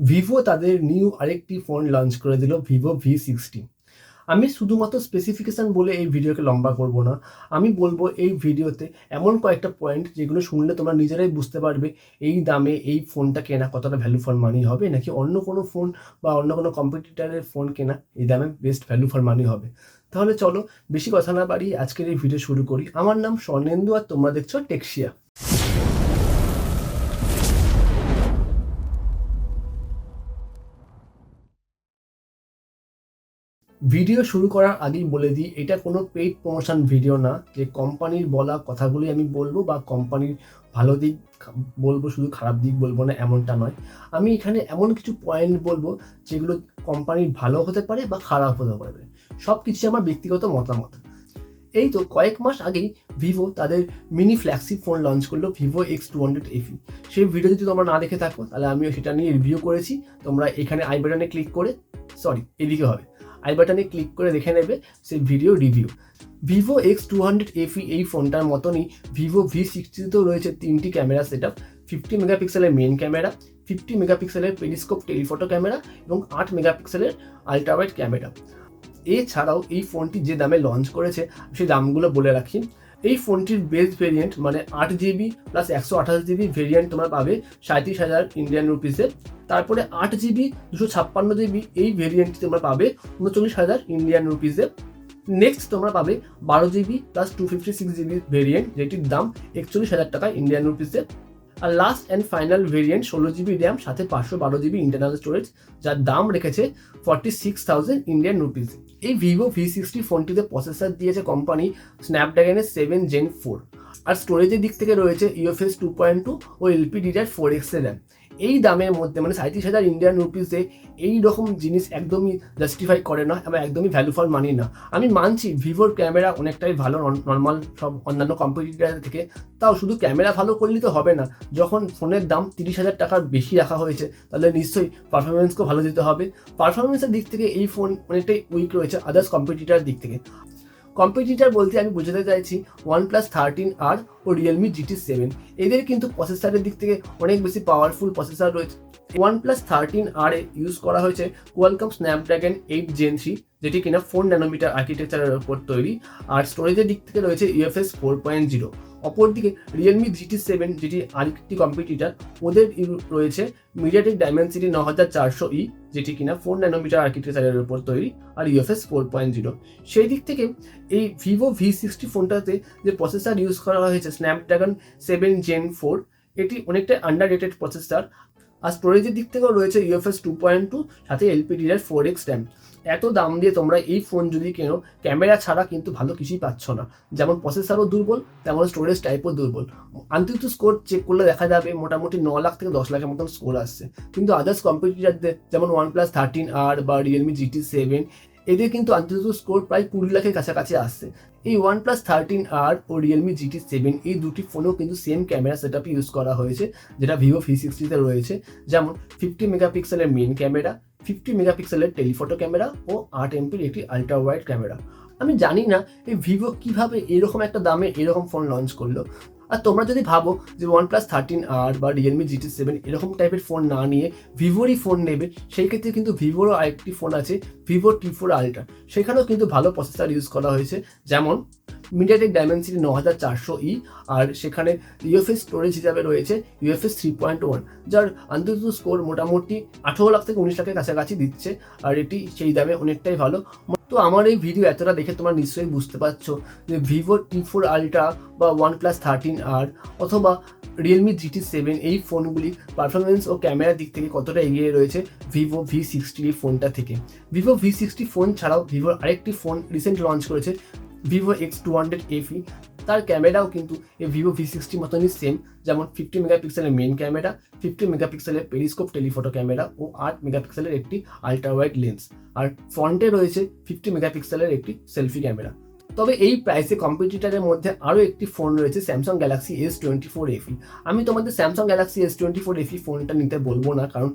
Vivo তাদের new আরেকটি phone launch করে দিল, ভিভো V60। আমি শুধুমাত্র স্পেসিফিকেশান বলে এই ভিডিওকে লম্বা করব না। আমি বলবো এই ভিডিওতে এমন কয়েকটা পয়েন্ট যেগুলো শুনলে তোমরা নিজেরাই বুঝতে পারবে এই দামে এই ফোনটা কেনা কতটা ভ্যালু ফর মানি হবে, নাকি অন্য কোনো ফোন বা অন্য কোনো কম্পিটিটারের ফোন কেনা এই দামে বেস্ট ভ্যালু ফর মানি হবে। তাহলে চলো বেশি কথা না বাড়িয়ে আজকের এই ভিডিও শুরু করি। আমার নাম স্বর্ণেন্দু আর তোমরা দেখছো টেকশিয়া। ভিডিও শুরু করার আগেই বলে দিই, এটা কোনো পেইড প্রমোশন ভিডিও না যে কোম্পানির বলা কথাগুলি আমি বলবো বা কোম্পানির ভালো দিক বলবো, শুধু খারাপ দিক বলবো না, এমনটা নয়। আমি এখানে এমন কিছু পয়েন্ট বলবো যেগুলো কোম্পানির ভালো হতে পারে বা খারাপ হতে পারে, সব কিছু আমার ব্যক্তিগত মতামত। এই তো কয়েক মাস আগেই ভিভো তাদের মিনি ফ্ল্যাগশিপ ফোন লঞ্চ করলো, ভিভো X200FE। সেই ভিডিও যদি তোমরা না দেখে থাকো তাহলে আমিও সেটা নিয়ে রিভিউ করেছি। তোমরা এখানে আই বাটনে ক্লিক করে, এদিকে হবে, আই বাটনে ক্লিক করে দেখে নেবে সেই ভিডিও রিভিউ। ভিভো X200FE এই ফোনটার মতনই ভিভো V60তেও রয়েছে তিনটি ক্যামেরা সেট আপ। 50 মেগাপিক্সেলের মেন ক্যামেরা, 50 মেগাপিক্সেলের পেরিস্কোপ টেলিফটো ক্যামেরা এবং 8 মেগাপিক্সেলের আল্ট্রাওয়াইড ক্যামেরা। এছাড়াও এই ফোনটি যে দামে লঞ্চ করেছে সেই দামগুলো বলে রাখি। এই ফোনটির বেস ভেরিয়েন্ট মানে 8GB প্লাস 128GB ভেরিয়েন্ট তোমরা পাবে 37,000 ইন্ডিয়ান রুপিসে। তারপরে 8GB 256GB এই ভেরিয়েন্টটি তোমরা পাবে 39,000 ইন্ডিয়ান রুপিসে। নেক্সট তোমরা পাবে 12GB প্লাস 256GB ভেরিয়েন্ট, যেটির দাম 41,000 টাকা ইন্ডিয়ান রুপিসে। আর last and final variant 16GB RAM সাথে 512GB ইন্টারনাল স্টোরেজ, যার দাম রেখেছে 46,000 ইন্ডিয়ান রুপিস। এই ভিভো V60 ফোনটিতে প্রসেসর দিয়েছে কোম্পানি স্ন্যাপড্রাগনের 7 Gen 4, আর স্টোরেজের দিক থেকে রয়েছে UFS 2.2 ও LPDDR4X র্যাম। এই দামের মধ্যে মানে 37,000 ইন্ডিয়ান রুপিসে এই রকম জিনিস একদমই জাস্টিফাই করে না এবং একদমই ভ্যালু ফর মানি না। আমি মানছি ভিভোর ক্যামেরা অনেকটাই ভালো নর্মাল সব অন্যান্য কম্পিটিটার থেকে, তাও শুধু ক্যামেরা ভালো করলে তো হবে না। যখন ফোনের দাম 30,000 টাকার বেশি রাখা হয়েছে তাহলে নিশ্চয়ই পারফরমেন্সকেও ভালো দিতে হবে। পারফরমেন্সের দিক থেকে এই ফোন অনেকটাই উইক রয়েছে আদার্স কম্পিটিটার দিক থেকে। কম্পিটিটার বলতে আমি বোঝাতে চাইছি OnePlus 13R ও Realme GT7, এদের কিন্তু প্রসেসরের দিক থেকে অনেক বেশি পাওয়ারফুল প্রসেসর রয়েছে। OnePlus 13R এ ইউজ করা হয়েছে কোয়ালকম স্ন্যাপড্রাগন 8 Gen 3, যেটি কিনা 4 ন্যানোমিটার আর্কিটেকচারের ওপর তৈরি, আর স্টোরেজের দিক থেকে রয়েছে UFS 4.0। অপরদিকে Realme GT7 যেটি আরেকটি কম্পিটিটার, ওদের রয়েছে মিডিয়াটেক ডাইমেনসিটি 9400E, যেটি কিনা 4 ন্যানোমিটার আর্কিটেকচারের উপর তৈরি আর UFS 4.0। সেই দিক থেকে এই ভিভো V60 ফোনটাতে যে প্রসেসর ইউজ করা হয়েছে স্ন্যাপড্রাগন 7 Gen 4, এটি অনেকটা আন্ডাররেটেড প্রসেসর। আর স্টোরেজের দিক থেকেও রয়েছে UFS 2.2 সাথে LPDDR4X র্যাম। এত দাম দিয়ে তোমরা এই ফোন যদি কেনো, ক্যামেরা ছাড়া কিন্তু ভালো কিছুই পাচ্ছ না। যেমন প্রসেসরও দুর্বল, তেমন স্টোরেজ টাইপও দুর্বল। আন্তরিক স্কোর চেক করলে দেখা যাবে মোটামুটি 9 লাখ থেকে 10 লাখের মতন স্কোর আসছে। কিন্তু আদার্স কম্পিটিটারদের যেমন OnePlus 13R বা Realme GT7, এদের কিন্তু আন্তরিক স্কোর প্রায় 20 লাখের কাছাকাছি আসছে। এই OnePlus 13R ও Realme GT7 এই দুটি ফোনেও কিন্তু same camera set up use করা হয়েছে যেটা ভিভো V60তে রয়েছে। যেমন 50 মেগাপিক্সেলের মেন ক্যামেরা, 50 মেগাপিক্সেলের টেলিফটো ক্যামেরা ও 8 এমপির একটি আল্ট্রা ওয়াইড ক্যামেরা। আমি জানি না এই ভিভো কীভাবে এরকম একটা দামে এরকম ফোন লঞ্চ করলো। আর তোমরা যদি ভাবো যে OnePlus 13R বা Realme GT7 এরকম টাইপের ফোন না নিয়ে ভিভোরই ফোন নেবে, সেই ক্ষেত্রে কিন্তু ভিভোরও আরেকটি ফোন আছে Vivo T4 Ultra, সেখানেও কিন্তু ভালো প্রসেসর ইউজ করা হয়েছে। যেমন মিডিয়াটেক ডাইমেনসিটি 9400E, আর সেখানে UFS স্টোরেজ হিসাবে রয়েছে UFS 3.1, যার আন্তরিক স্কোর মোটামুটি 18 লাখ থেকে 19 লাখের কাছাকাছি দিচ্ছে, আর এটি সেই দামে অনেকটাই ভালো। তো আমার এই ভিডিও এতটা দেখে তোমরা নিশ্চয়ই বুঝতে পারছো যে ভিভো T4 Ultra বা OnePlus 13R অথবা Realme GT7 এই ফোনগুলি পারফরমেন্স ও ক্যামেরার দিক থেকে কতটা এগিয়ে রয়েছে ভিভো V60 এই ফোনটা থেকে। ভিভো V60 ফোন ছাড়াও ভিভোর আরেকটি ফোন রিসেন্ট লঞ্চ করেছে ভিভো X200FE। তার ক্যামেরাও কিন্তু এই ভিভো V60 মতনই সেম, যেমন 50 মেগাপিক্সেলের মেন ক্যামেরা, 50 মেগাপিক্সেলের পেরিস্কোপ টেলিফটো ক্যামেরা ও 8 মেগাপিক্সেলের একটি আল্ট্রা ওয়াইড লেন্স, আর ফ্রন্টে রয়েছে 50 মেগাপিক্সেলের একটি সেলফি ক্যামেরা। তবে এই প্রাইসে কম্পিটিটারের মধ্যে আরও একটি ফোন রয়েছে স্যামসাং গ্যালাক্সি S24FE। আমি তোমাদের স্যামসাং গ্যালাক্সি S24FE ফোনটা নিতে বলবো না, কারণ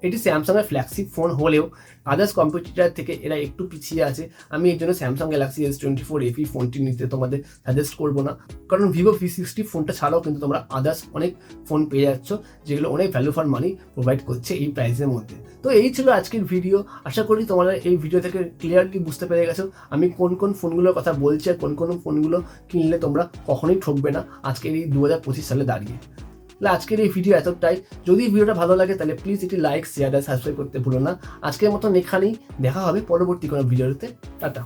এটি স্যামসাংয়ের ফ্ল্যাগশিপ ফোন হলেও আদার্স কম্পিটিটার থেকে এরা একটু পিছিয়ে আছে। আমি এর জন্য স্যামসাং গ্যালাক্সি S24FE ফোনটি নিতে তোমাদের সাজেস্ট করবো না, কারণ ভিভো V60 ফোনটা ছাড়াও কিন্তু তোমরা আদার্স অনেক ফোন পেয়ে যাচ্ছ যেগুলো অনেক ভ্যালু ফর মানি প্রোভাইড করছে এই প্রাইসের মধ্যে। তো এই ছিল আজকের ভিডিও। আশা করি তোমরা এই ভিডিও থেকে ক্লিয়ারলি বুঝতে পেরে গেছো আমি কোন কোন ফোনগুলোর কথা বলছি আর কোন কোন ফোনগুলো কিনলে তোমরা কখনোই ঠকবে না আজকের এই 2025 সালে দাঁড়িয়ে। তাহলে আজকের এই ভিডিও এতটাই। যদি ভিডিওটা ভালো লাগে তাহলে প্লিজ একটি লাইক, শেয়ার আর সাবস্ক্রাইব করতে ভুলো না। আজকের মতন এখানেই, দেখা হবে পরবর্তী কোনো ভিডিওতে। টাটা।